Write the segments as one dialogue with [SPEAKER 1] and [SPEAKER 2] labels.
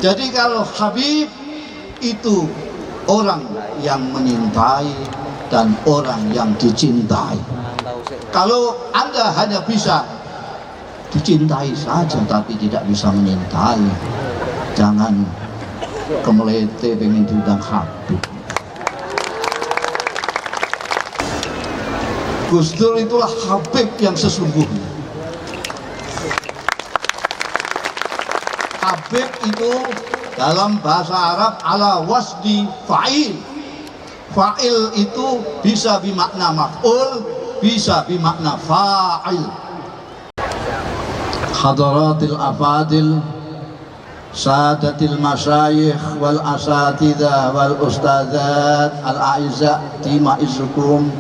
[SPEAKER 1] Jadi kalau Habib itu orang yang menyintai dan orang yang dicintai. Kalau Anda hanya bisa dicintai saja tapi tidak bisa menyintai, jangan kemelete pengen diundang Habib. Gus Dur itulah Habib yang sesungguhnya. Habib itu dalam bahasa Arab ala wasdi fa'il. Fa'il itu bisa bermakna maf'ul, bisa bermakna fa'il. Hadaratil afadil, sadatil masyayikh wal asatidah wal ustadzat al-a'izza timaizukum,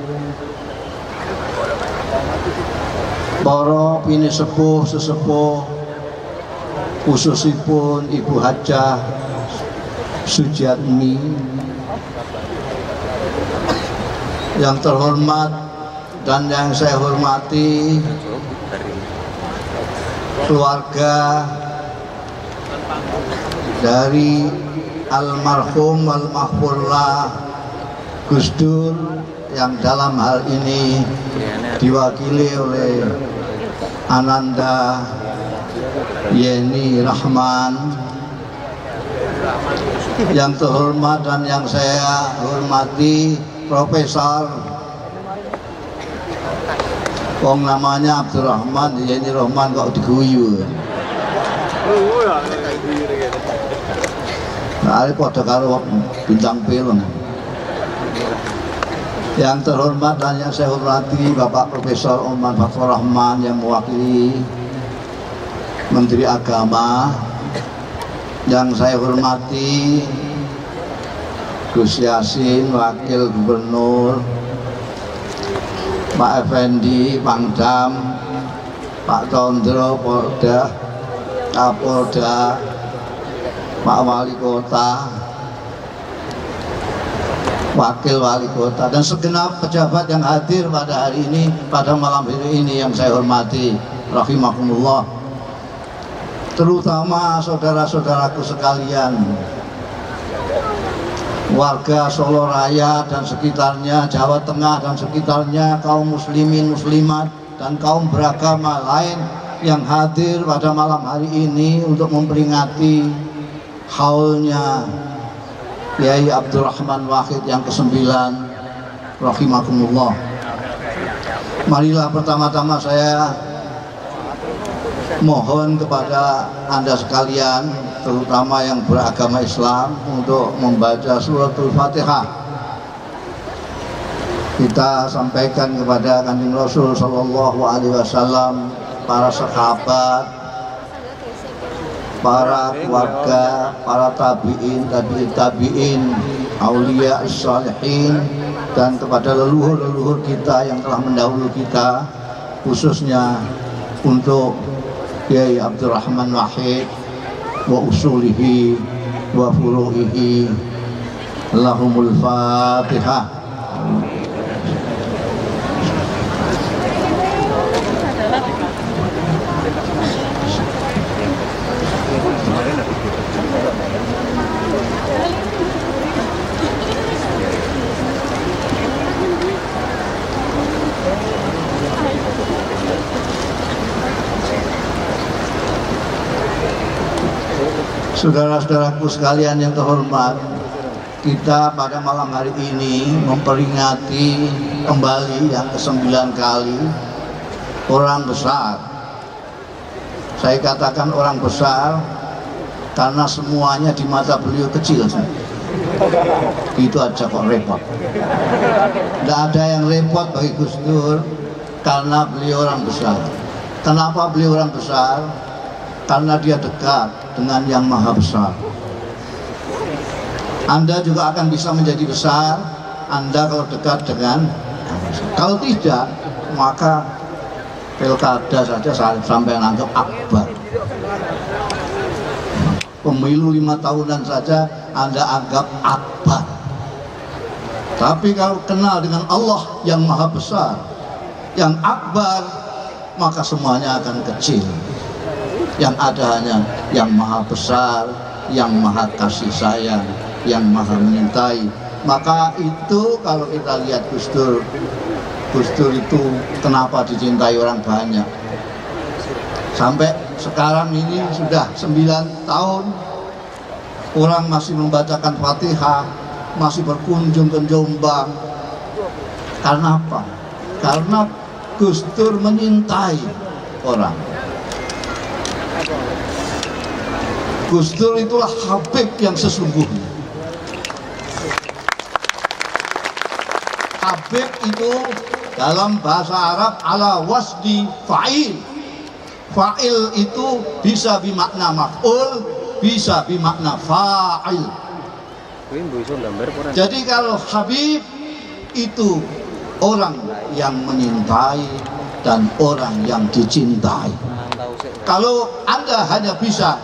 [SPEAKER 1] para pini sepuh sesepuh, khususipun Ibu Hajah Sujiatmi, yang terhormat dan yang saya hormati keluarga dari almarhum wal mahfurlah Gus Dur, yang dalam hal ini diwakili oleh Ananda Yeni Rahman, yang terhormat dan yang saya hormati Profesor, wong namanya Abdurrahman Yeni Rahman kok diguyu. Nah, ini pada karo bintang film. Yang terhormat dan yang saya hormati Bapak Profesor Oman Fathur Rahman yang mewakili Menteri Agama, yang saya hormati Gus Yasin Wakil Gubernur, Pak Effendi Pangdam, Pak Tondro Polda, Kapolda, Pak Wali Kota, Wakil Wali Kota, dan segenap pejabat yang hadir pada hari ini, pada malam hari ini yang saya hormati, rahimakumullah. Terutama saudara-saudaraku sekalian, warga Solo Raya dan sekitarnya, Jawa Tengah dan sekitarnya, kaum muslimin muslimat dan kaum beragama lain yang hadir pada malam hari ini untuk memperingati haulnya Kiai Abdurrahman Wahid yang ke-9, rahimakumullah. Marilah pertama-tama saya mohon kepada Anda sekalian, terutama yang beragama Islam, untuk membaca suratul Fatihah. Kita sampaikan kepada Kanjeng Rasul Sallallahu Alaihi Wasallam, para sahabat, para keluarga, para tabi'in, tabi'in, aulia salihin, dan kepada leluhur-leluhur kita yang telah mendahului kita, khususnya untuk Kiai Abdurrahman Wahid wa usulihi wa furu'ihi. Allahumul Fatihah. Saudara-saudaraku sekalian yang terhormat, kita pada malam hari ini memperingati kembali yang ke-9 kali orang besar. Saya katakan orang besar karena semuanya di mata beliau kecil. Itu aja kok repot. Tidak ada yang repot bagi Gus Dur karena beliau orang besar. Kenapa beliau orang besar? Karena dia dekat dengan yang maha besar. Anda juga akan bisa menjadi besar Anda kalau dekat dengan, kalau tidak maka pilkada saja sampai anggap akbar. Pemilu 5 tahunan saja Anda anggap akbar. Tapi kalau kenal dengan Allah yang maha besar, yang akbar, maka semuanya akan kecil. Yang ada hanya yang maha besar, yang maha kasih sayang, yang maha menyintai. Maka itu kalau kita lihat Gus Dur itu kenapa dicintai orang banyak. Sampai sekarang ini sudah 9 tahun orang masih membacakan Fatihah, masih berkunjung ke Jombang. Karena apa? Karena Gus Dur menyintai orang. Gus Dur itulah Habib yang sesungguhnya. Habib itu dalam bahasa Arab ala wasdi fa'il. Fa'il itu bisa bermakna maf'ul, bisa bermakna fa'il. Jadi kalau Habib itu orang yang menyintai dan orang yang dicintai. Kalau Anda hanya bisa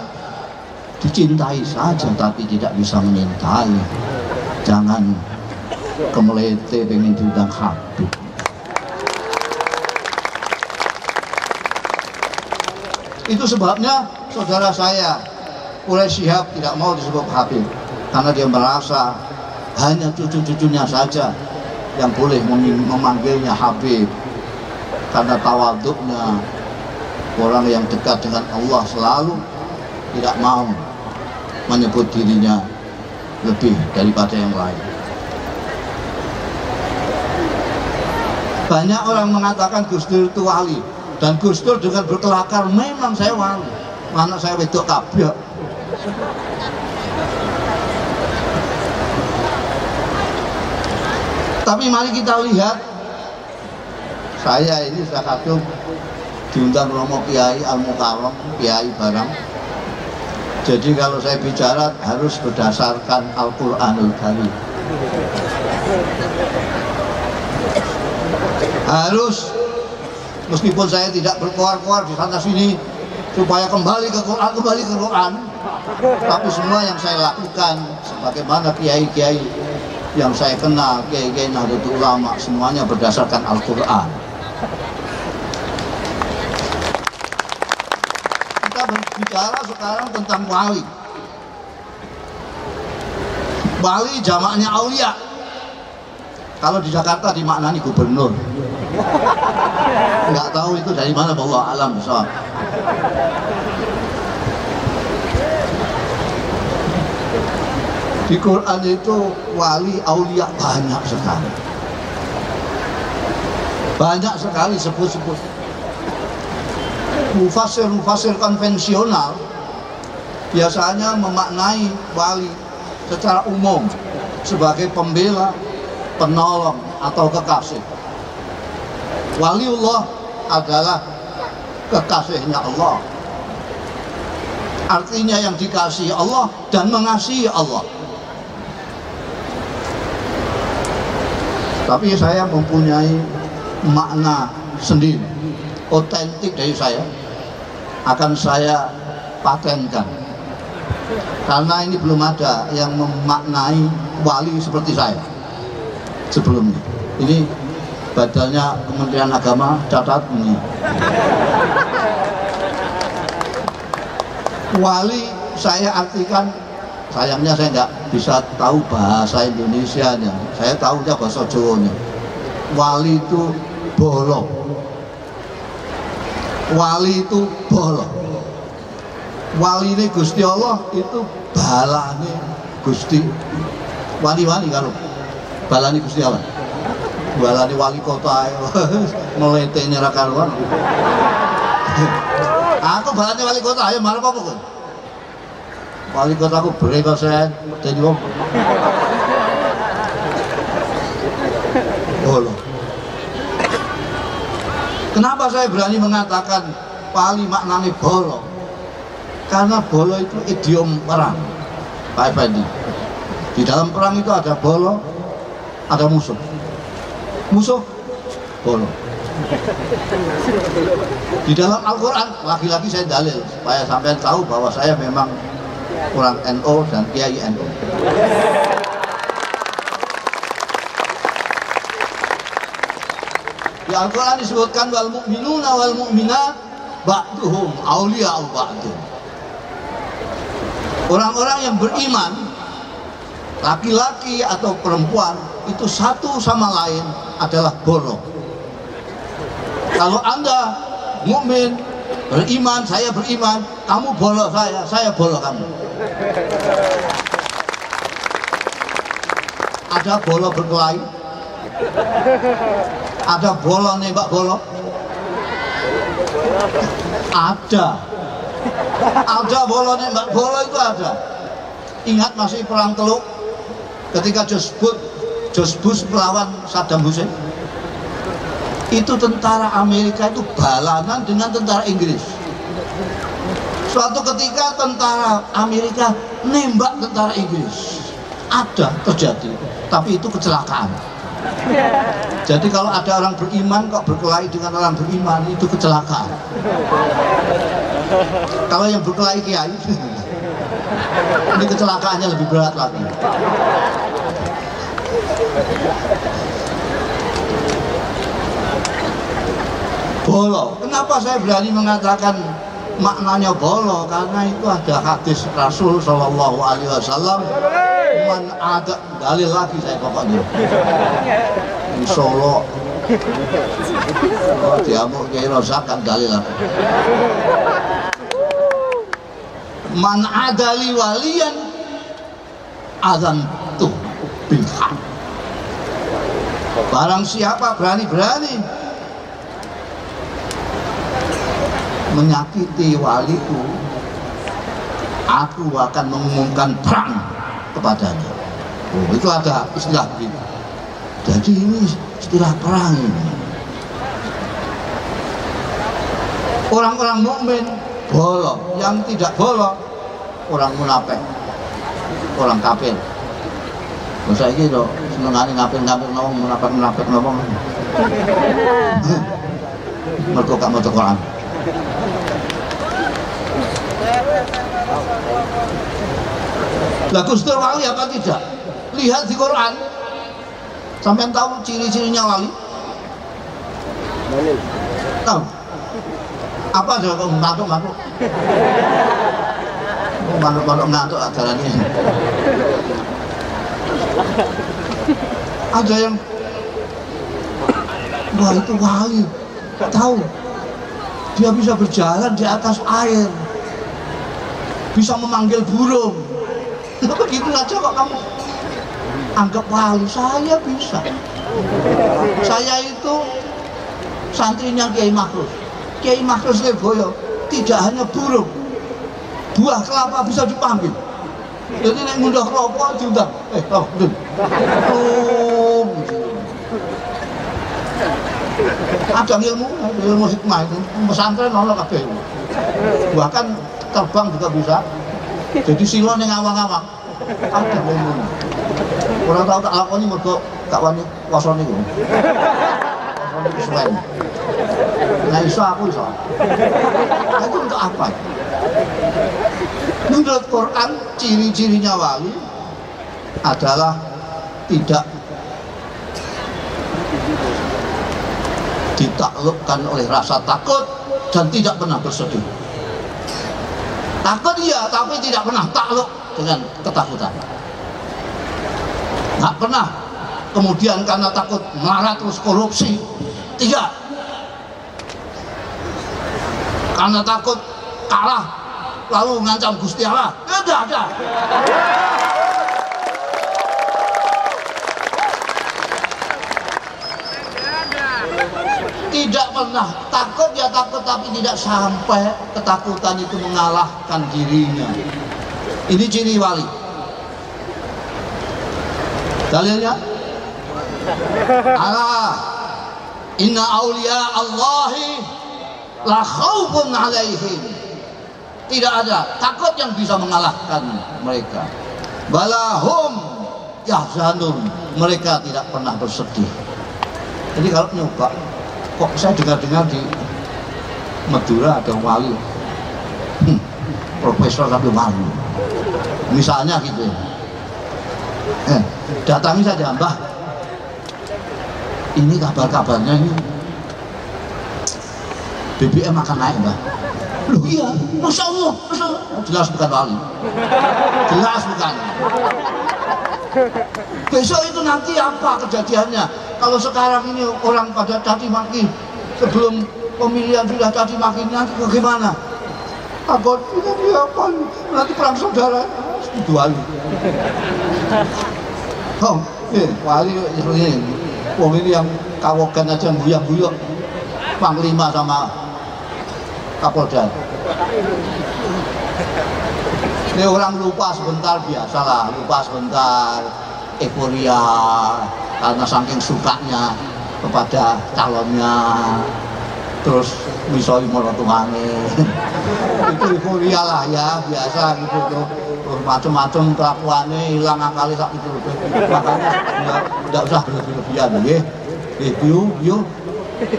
[SPEAKER 1] dicintai saja tapi tidak bisa menyintai, jangan kemelete pengen diundang Habib. Itu sebabnya saudara saya Quraisy Shihab tidak mau disebut Habib, karena dia merasa hanya cucu-cucunya saja yang boleh memanggilnya Habib, karena tawaduknya. Orang yang dekat dengan Allah selalu tidak mau menyebut dirinya lebih daripada yang lain. Banyak orang mengatakan Gus Dur itu wali, dan Gus Dur dengan berkelakar, memang saya wali, mana saya wedok kabeh. Tapi mari kita lihat, saya ini Zakatub diundang Romo Kiai Al-Mukarram, Kiai barang. Jadi kalau saya bicara harus berdasarkan Al-Quranul Karim. Harus, meskipun saya tidak berkoar-koar di sana sini supaya kembali ke Quran, tapi semua yang saya lakukan sebagaimana kiai-kiai yang saya kenal, kiai-kiai Nahdlatul Ulama, semuanya berdasarkan Al-Quran. Kita berbicara sekarang tentang wali. Wali jamaknya aulia. Kalau di Jakarta dimaknani gubernur. Nggak tahu itu dari mana, wallahu alam bishawab. Di Quran itu wali aulia banyak sekali. Banyak sekali sebut-sebut. Mufasir konvensional biasanya memaknai wali secara umum sebagai pembela, penolong atau kekasih. Waliullah adalah kekasihnya Allah. Artinya yang dikasihi Allah dan mengasihi Allah. Tapi saya mempunyai makna sendiri, otentik dari saya, akan saya patenkan. Karena ini belum ada yang memaknai wali seperti saya sebelumnya. Ini badalnya Kementerian Agama, catat ini. Wali saya artikan, sayangnya saya nggak bisa tahu bahasa Indonesianya, saya tahunya bahasa Jawanya. Wali itu bolong. Wali itu bolong. Wali ini Gusti Allah itu balane Gusti. Wali-wali kalau balane Gusti Allah. Balane wali kota melete nyerah karuan. Aku balane wali kota ayo marah apa kok? Wali kota aku bereka sen, jadi wong. Bolo. Kenapa saya berani mengatakan wali maknanya bolo? Karena bolo itu idiom perang, Pak Effendi. Di dalam perang itu ada bolo, ada musuh. Musuh, bolo. Di dalam Al-Quran, lagi-lagi saya dalil supaya sampean tahu bahwa saya memang orang NU dan Kiai NU. Di Al-Quran disebutkan wal mu'minuna wal mu'minat ba'duhum awliya'u ba'du. Orang-orang yang beriman, laki-laki atau perempuan, itu satu sama lain adalah bolong. Kalau Anda mukmin, beriman, saya beriman, kamu bolong saya bolong kamu. Ada bola berkelahi, ada bola nembak bola, ada bola nembak bola, itu ada. Ingat masih perang Teluk ketika George Bush melawan Saddam Hussein, itu tentara Amerika itu balanan dengan tentara Inggris. Suatu ketika tentara Amerika nembak tentara Inggris, ada terjadi, tapi itu kecelakaan. Jadi kalau ada orang beriman kok berkelahi dengan orang beriman, itu kecelakaan. Kalau yang berkelahi kiai, ini kecelakaannya lebih berat lagi. Bolo, kenapa saya berani mengatakan maknanya bolo? Karena itu ada hadis Rasul Shallallahu Alaihi Wasallam, man ada, dalil lagi saya pokoknya di Solo, diamuk Kiai Rozak kan dalil lagi. Man adali waliyan azan tuh bilhaq. Barang siapa berani-berani menyakiti waliku, aku akan mengumumkan perang kepadanya. Oh, itu ada istilah begitu. Jadi ini istilah perang ini. Orang-orang mukmin bolong, yang tidak bolong orang munafik, orang kafir. Masa iki to senengane ngapil-ngapil ngomong munafik ngomong. Mergo gak maca Quran. Lah Gusti wali apa tidak? Lihat di Quran. Sampean tahu ciri-cirinya wali? Tahu? Apa aja kok ngantuk? Manuk ngantuk acaranya. Ada yang wah itu wali, tahu dia bisa berjalan di atas air, bisa memanggil burung. Begitu aja kok kamu anggap wali? Saya bisa. Saya itu santrinya Kiai Makhrus Leboyo, tidak hanya burung, buah kelapa bisa dipanggil. Jadi nek mundah rokok diundang, dun. Ada ilmu hikmah itu, pesantren ono kabeh. Bahkan terbang juga bisa. Jadi silo ning awang-awang. Ada ilmu. Orang tahu tak lakoni mergo gak wani poso niku. Poso niku suwen. Nah iso aku iso. Itu untuk apa? Menurut Quran, ciri-cirinya wali adalah tidak ditaklukkan oleh rasa takut dan tidak pernah bersedih. Takut iya, tapi tidak pernah takluk dengan ketakutan. Nggak pernah kemudian karena takut marah terus korupsi. Tidak. Karena takut kalah lalu ngancam Gusti Allah. Tidak ada. Tidak pernah takut, ya takut tapi tidak sampai ketakutan itu mengalahkan dirinya. Ini ciri wali. Dalilnya Allah, inna awliya Allahi la khaufun alaihim. Tidak ada takut yang bisa mengalahkan mereka. Balahum yahzanun, mereka tidak pernah bersedih. Jadi kalau nyoba, kok saya dengar-dengar di Madura ada wali, profesor tapi wali, misalnya gitu. Datangi saja, Mbah, ini kabar-kabarnya ini BBM akan naik, Mbah. Loh iya, Masya Allah, jelas bukan wali, jelas bukan. Besok itu nanti apa kejadiannya? Kalau sekarang ini orang pada caci maki, sebelum pemilihan sudah caci maki, nanti bagaimana? Takut ini apa? Nanti perang saudara itu wali. Oh, wali ini, wong ini yang kawogan aja buyang-buyang, panglima sama Kapolda. Ini orang lupa sebentar, biasalah, lupa sebentar, euforia karena saking sukanya kepada calonnya, terus misoi morotungane. Itu euforia lah ya, biasa gitu tuh. Terus macam-macam kelakuannya hilang akali sak itu. Makanya ya tidak usah berlebihan nggih. Nggih,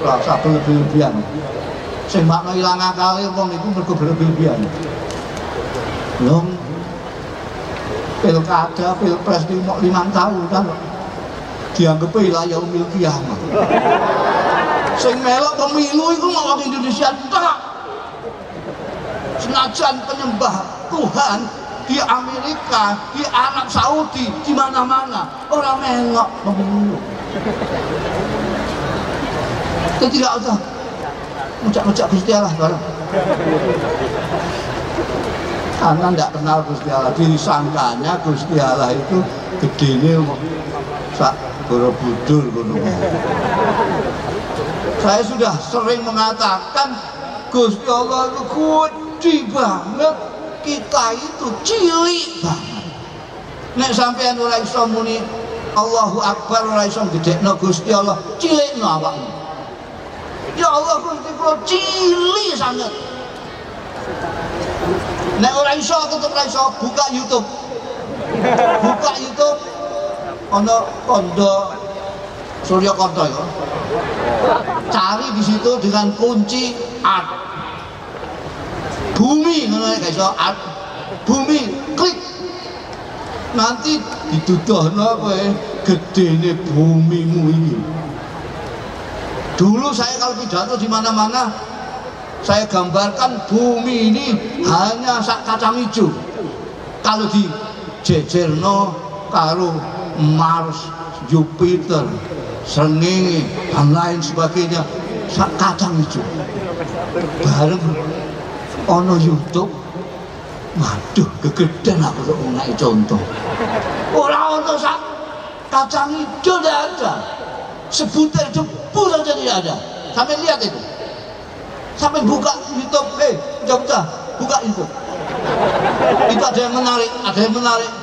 [SPEAKER 1] ora usah berlebihan. Sing makna ilang akale wong iku mergo berlebihan. Belum pilkada, pilpres di 5 tahun kan dianggap wilayah umil kiamat. Sing melok pemilu itu mau orang Indonesia tak. Senajan penyembah Tuhan di Amerika, di Arab Saudi, di mana-mana orang melok pemilu. Itu tidak usah mucak-mucak Gusti Allah bareng. Karena tidak kenal Gusti Allah, disangkanya Gusti Allah itu gedene sak Borobudur ngono. Saya sudah sering mengatakan Gusti Allah itu gede banget, kita itu cilik banget. Nek sampean ora iso muni Allahu Akbar, ora iso gedekno Gusti Allah, cilikno awakmu. Ya Allah, Gusti kula cilik sangat. Nek ora iso tetep ora iso buka YouTube. Buka YouTube ana Kondo Surya Kondo ya. Cari di situ dengan kunci art. Bumi ngono ya guys, art. Bumi klik. Nanti dituduhno kowe gedene bumimu ini. Dulu saya kalau pidato di mana-mana saya gambarkan bumi ini hanya sak kacang hijau. Kalau di jejerno karo Mars, Jupiter, srengenge dan lain sebagainya sak kacang hijau. Bareng ono YouTube, waduh kegedean aku kok ngai contoh. Ora ono sak kacang hijau tidak ada, sebutir debu saja tidak ada. Sampai lihat itu. Sampai buka YouTube, coba buka YouTube. Itu ada yang menarik,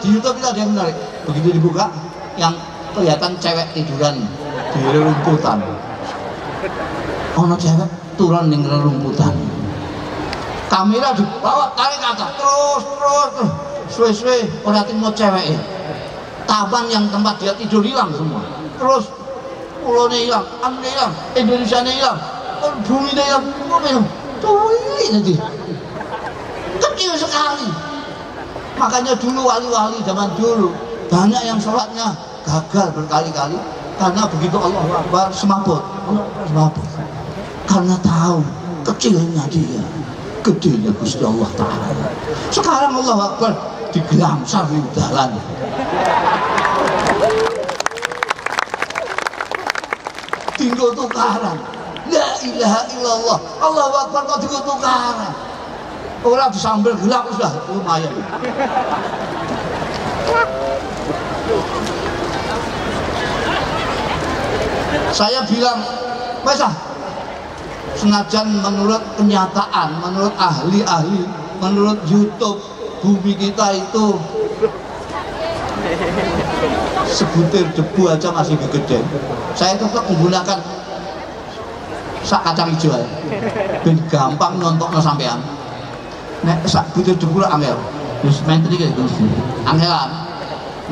[SPEAKER 1] di YouTube itu ada yang menarik. Begitu dibuka, yang kelihatan cewek tiduran di rerumputan. Ono cewek turun di rerumputan. Kamera dibawa tarik ke atas, terus, suwe-suwe orang mau cewek. Taban yang tempat dia tidur hilang semua. Terus pulaunya hilang, anunya hilang, Indonesianya hilang. Bumi dia yang tulis nanti kecil sekali. Makanya dulu wali-wali zaman dulu banyak yang sholatnya gagal berkali-kali karena begitu Allahu Akbar semaput, karena tahu kecilnya dia, gedenya Gusti Allah Ta'ala. Sekarang Allahu Akbar digelamsar di jalan. Tinggal tukaran. La ilaha illallah, Allahu Akbar kok dikutukaran. Orang sambil gelap sudah lumayan. Saya bilang, masa senajan menurut kenyataan, menurut ahli-ahli, menurut YouTube, bumi kita itu sebutir debu aja masih gede. Saya tetap menggunakan sak kacang hijau ya. Ben gampang nyontokno sampean. Nek sak butir debu angel. Wis menten iki gitu. Angelan.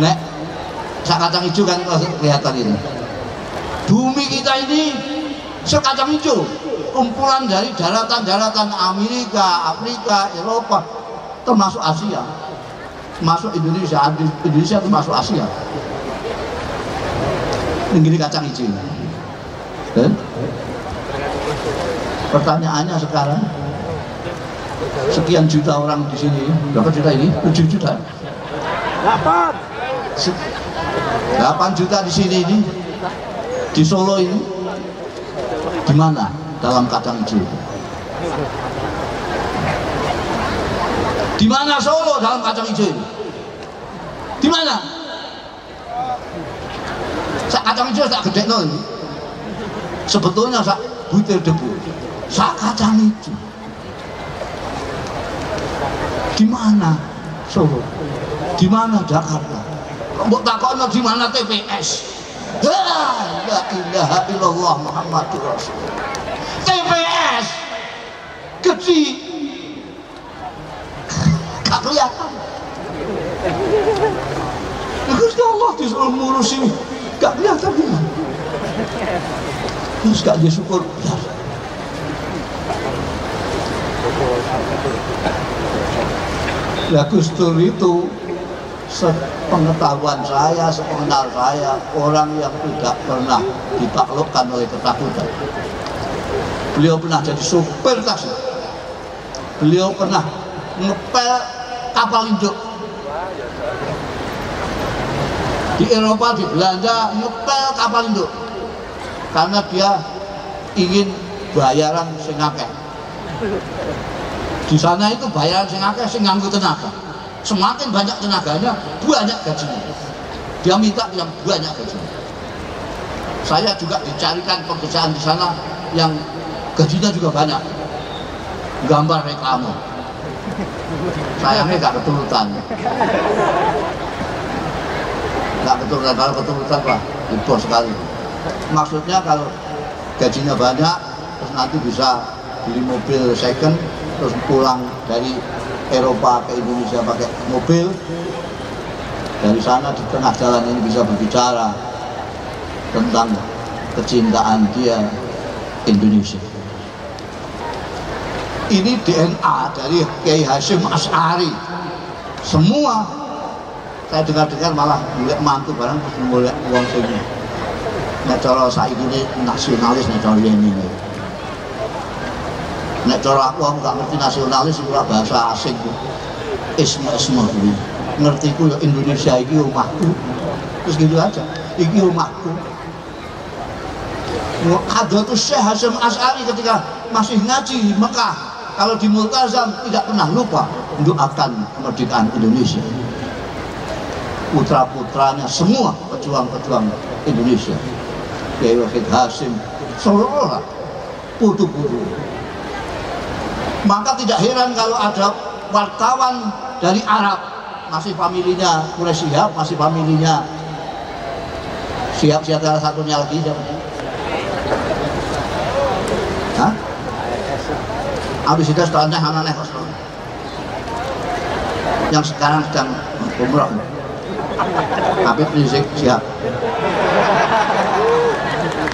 [SPEAKER 1] Nek sak kacang hijau kan kelihatan ini. Bumi kita ini sak kacang hijau. Kumpulan dari daratan-daratan Amerika, Afrika, Eropa, termasuk Asia. Masuk Indonesia termasuk Asia. Ini kacang hijau. Pertanyaannya sekarang, sekian juta orang di sini. Berapa juta ini? 7 juta. 8 juta di sini ini, di Solo ini, di mana dalam kacang hijau? Di mana Solo dalam kacang hijau ini? Di mana? Sak kacang hijau tak gede no ini. Sebetulnya sak butir debu, sak kacang hijau. Di mana Solo? Di mana Jakarta? Mbok takono di mana TPS? La ilaha illallah Muhammadur Rasulullah. TPS kecil, gak kelihatan. Gusti Allah disuruh ngurusin, gak kelihatan gimana? Terus gak dia syukur. Lah Gus Dur itu sepengetahuan saya, sepengenal saya, orang yang tidak pernah ditaklukkan oleh ketakutan. Beliau pernah jadi sopir taksi, beliau pernah ngepel kapal induk di Eropa, di Belanda, ngepel kapal induk karena dia ingin bayaran sing akeh. Di sana itu bayaran sing akeh sing nganggo tenaga. Semakin banyak tenaganya, banyak gajinya. Dia minta yang banyak gajinya. Saya juga dicarikan pekerjaan di sana yang gajinya juga banyak. Gambar reklame. Sayangnya gak keturutan. Gak keturutan, kalau keturutan Pak, heboh sekali. Maksudnya kalau gajinya banyak, terus nanti bisa beli mobil second, terus pulang dari Eropa ke Indonesia pakai mobil. Dari sana di tengah jalan ini bisa berbicara tentang kecintaan dia Indonesia. Ini DNA dari Kiai Hasyim Asy'ari. Semua saya dengar-dengar malah mulai mantu barang terus mulai uang sini. Nek cara saiki ini nasionalis, nek cara ini. Nek cara aku gak ngerti nasionalis itu bahasa asing. Isme-isme kuwi. Ngertiku ya Indonesia iki omahku. Terus gitu aja. Iki omahku. Hadratus Syekh Hasyim Asy'ari ketika masih ngaji di Mekah, kalau di Multazam tidak pernah lupa mendoakan kemerdekaan Indonesia. Putra-putranya semua pejuang-pejuang Indonesia. Kiai Wahid Hasyim seluruh putu-putu. Maka tidak heran kalau ada wartawan dari Arab, masih familinya Quraisy Shihab, masih familinya Shihab, salah satunya lagi siapa? Hah? Abis itu setelahnya aneh yang sekarang sedang umroh, Habib Rizik Shihab.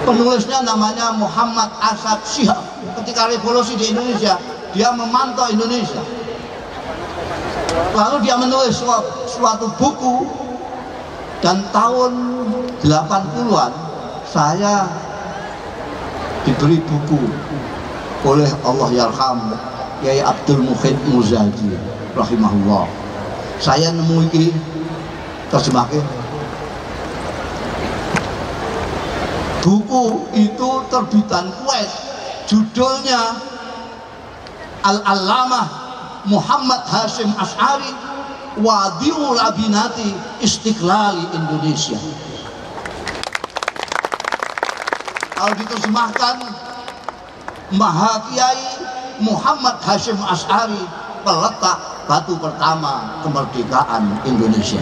[SPEAKER 1] Penulisnya namanya Muhammad Asad Shihab. Ketika revolusi di Indonesia, dia memantau Indonesia. Lalu dia menulis suatu buku, dan tahun 80-an saya diberi buku oleh Allah Yarham Kiai Abdul Mukhid Muzadi rahimahullah. Saya nemu ini terjemahkan. Buku itu terbitan Kuwait, judulnya Al-Allamah Muhammad Hasyim Asy'ari Wadi'ul Abinati Istiqlali Indonesia. Kalau diterjemahkan, Maha Kiai Muhammad Hasyim Asy'ari, peletak batu pertama kemerdekaan Indonesia.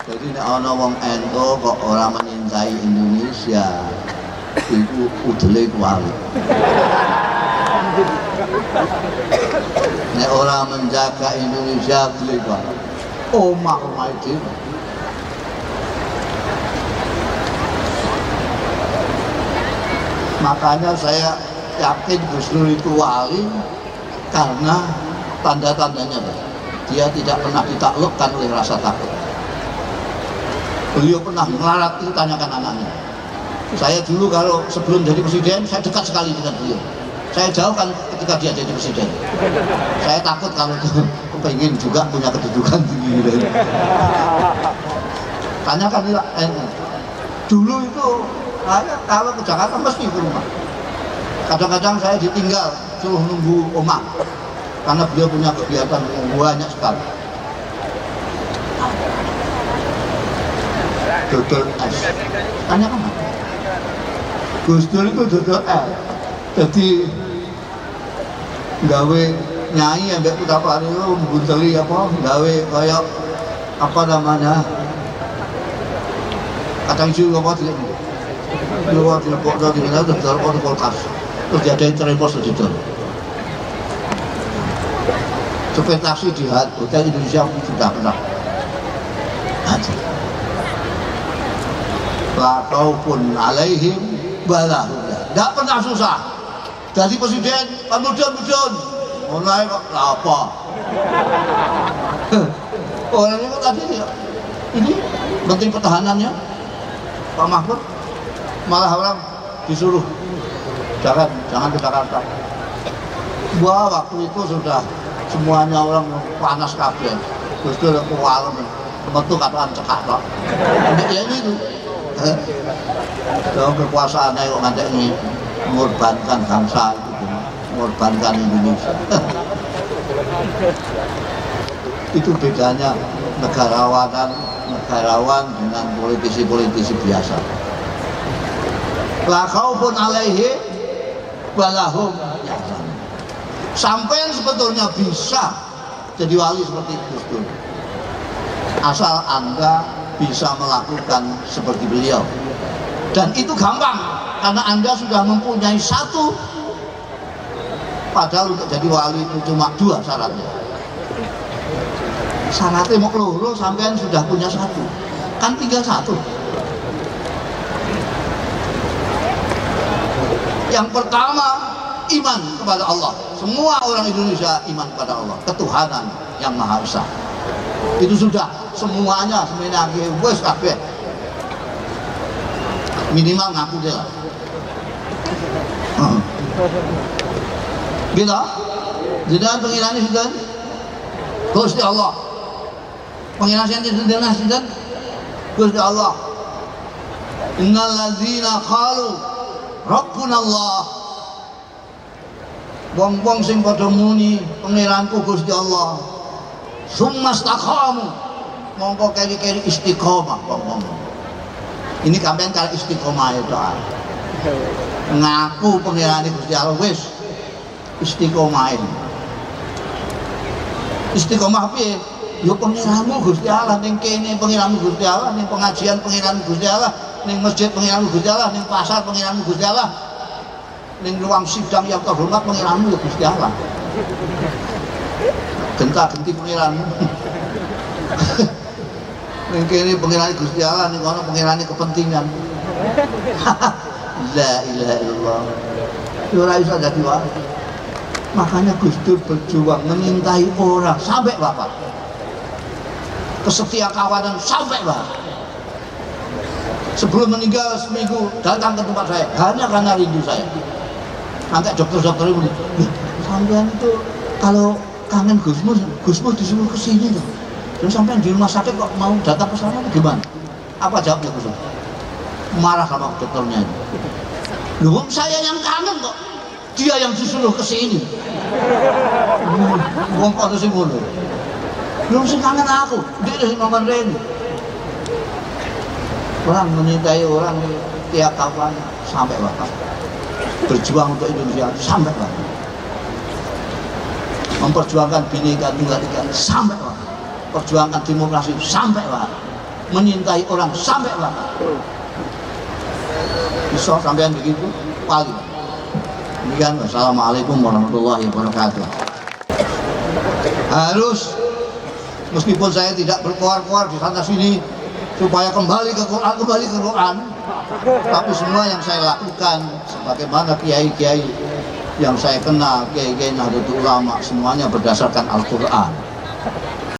[SPEAKER 1] Jadi nek ana wong ento kok ora menyintai Indonesia, itu udele kuali. Nek ora menjaga Indonesia udele kuali. Omah-omah itu. Makanya saya yakin Gus Dur itu wali karena tanda-tandanya dia tidak pernah ditaklukkan oleh rasa takut. Beliau pernah melarat, itu tanyakan anaknya. Saya dulu kalau sebelum jadi presiden, saya dekat sekali dengan beliau. Saya jauhkan ketika dia jadi presiden. Saya takut kalau pengen juga punya kedudukan tinggi. Tanyakan dulu itu saya kalau ke Jakarta mesti ke rumah. Kadang-kadang saya ditinggal suruh nunggu omah karena beliau punya kegiatan yang banyak sekali. Dodol es. Tanyakan apa? Gus Dur itu dodol es. Jadi gawe nyanyi ambek Kutapari itu mbunteli apa gawe kayak apa namanya kadang isu apa tidak luar di pokok di mana dodol kulkas terus diadain terempos di situ ekspektasi di hotel Indonesia sudah pernah haji la khaufun alaihim wala hum tidak pernah susah. Jadi presiden, kan mudun-mudun. Mulai kok apa? Orang ini kok tadi ini menteri pertahanannya Pak Mahfud malah orang disuruh jangan ke Jakarta. Wah, waktu itu sudah semuanya orang panas kabeh. Terus itu kewalem, metu kataan cekak tok. Ya itu. Kalau kekuasaannya kok ngantek ini mengorbankan bangsa itu, mengorbankan Indonesia. Itu bedanya negarawan dengan politisi-politisi biasa. La khaufun alaihi walahum yahzanun. Sampai sebetulnya bisa jadi wali seperti Gus Dur, asal Anda bisa melakukan seperti beliau. Dan itu gampang karena Anda sudah mempunyai satu. Padahal untuk jadi wali itu cuma 2 syaratnya. Syaratnya mau loro sampean sudah punya 1. Kan tinggal 1. Yang pertama, iman kepada Allah. Semua orang Indonesia iman kepada Allah, ketuhanan yang Maha Esa. Itu sudah semuanya sebenarnya wes kabeh. Minimal ngaku deh lah. Gitu. Jadi pengirane sinten? Gusti Allah. Pengirane sinten sinten? Gusti Allah. Innal ladzina qalu Rabbuna Allah. Wong-wong sing padha muni pengiranku Gusti Allah. Summastaqamu. Mongko keri-keri istiqomah wong-wong. Ini sampean kalau istiqomah itu ngaku pengirane Gusti Allah wis istiqomah ini. Istiqomah piye? Ya pengiramu Gusti Allah ning kene pengiramu Gusti Allah ning pengajian pengiramu Gusti Allah ning masjid pengiramu Gusti Allah ning pasar pengiramu Gusti Allah ning ruang sidang yang terhormat pengiramu ya Gusti Allah. Genta-genti pengiramu. Ning kene pengirane Gusti Allah ning kono pengirane kepentingan. La ilaha illallah. Ora iso dadi wae. Makanya Gus Dur berjuang menyintai orang sampai Bapak. Kesetia kawanan sampai Bapak. Sebelum meninggal seminggu datang ke tempat saya hanya karena rindu saya. Nanti dokter-dokter itu sampean itu kalau kangen Gusmus disuruh ke sini loh. Terus sampean di rumah sakit kok mau datang ke sana gimana? Apa jawabnya Gus? Marah sama dokternya itu. Loh, saya yang kangen kok. Dia yang disuruh ke sini. Wong kok sing ngono. Belum sing kangen aku, dia sing ngomong Reni. Orang menyintai orang tiap kapan sampai Bapak. Berjuang untuk Indonesia sampai Bapak. Memperjuangkan Bhinneka Tunggal Ika sampai Bapak. Perjuangkan demokrasi sampai Bapak. Menyintai orang sampai Bapak. Bisa sampean begitu paling. Demikian, wassalamualaikum warahmatullahi wabarakatuh. Harus meskipun saya tidak berkoar-koar di sana sini supaya kembali ke Quran, tapi semua yang saya lakukan sebagaimana kiai-kiai yang saya kenal, kiai-kiai Nahdlatul Ulama, semuanya berdasarkan Al-Quran.